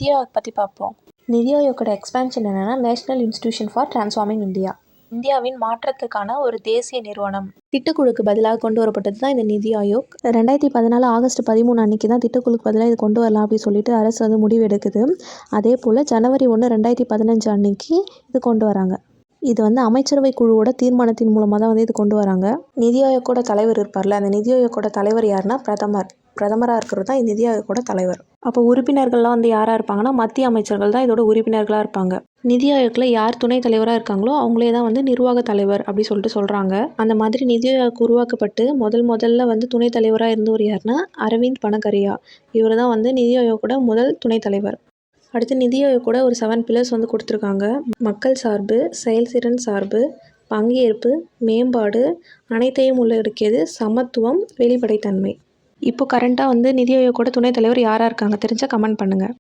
நிதி ஆயோக் பற்றி பார்ப்போம். நிதி ஆயோக்கோட எக்ஸ்பேன்ஷன் என்னென்னா national institution for transforming India, இந்தியாவின் மாற்றத்துக்கான ஒரு தேசிய நிறுவனம். திட்டக்குழுக்கு பதிலாக கொண்டு வரப்பட்டது தான் இந்த நிதி ஆயோக். 2014 ஆகஸ்ட் 13 அன்னைக்கு தான் திட்டக்குழுக்கு பதிலாக இது கொண்டு வரலாம் அப்படின்னு சொல்லிட்டு அரசு வந்து முடிவு எடுக்குது. அதே போல் ஜனவரி 1, 2015 அன்னைக்கு இது கொண்டு வராங்க. இது வந்து அமைச்சரவை குழுவோட தீர்மானத்தின் மூலமாக தான் வந்து இது கொண்டு வராங்க. நிதி ஆயோக்கோட தலைவர் இருப்பார்ல, அந்த நிதி ஆயோக்கோட தலைவர் யாருன்னா பிரதமராக இருக்கிறது தான் நிதி ஆயோக்கோட தலைவர். அப்போ உறுப்பினர்கள்லாம் வந்து யாராக இருப்பாங்கன்னா மத்திய அமைச்சர்கள் தான் இதோட உறுப்பினர்களாக இருப்பாங்க. நிதி ஆயோக்கில் யார் துணைத் தலைவராக இருக்காங்களோ அவங்களே தான் வந்து நிர்வாக தலைவர் அப்படி சொல்லிட்டு சொல்கிறாங்க. அந்த மாதிரி நிதி ஆயோக் உருவாக்கப்பட்டு முதல்ல வந்து துணைத் தலைவராக இருந்தவர் யாருன்னா அரவிந்த் பனகரியா. இவர் தான் வந்து நிதி ஆயோக்கோட முதல் துணைத் தலைவர். அடுத்து நிதி ஆயோக்கோட ஒரு 7 பில்லர்ஸ் வந்து கொடுத்துருக்காங்க. மக்கள் சார்பு, செயல்திறன் சார்பு, பங்கேற்பு, மேம்பாடு, அனைத்தையும் உள்ளடக்கியது, சமத்துவம், வெளிப்படைத்தன்மை. இப்போ கரண்ட்டாக வந்து நிதி ஆயோக்கோட துணைத் தலைவர் யாராக இருக்காங்க தெரிஞ்சால் கமெண்ட் பண்ணுங்கள்.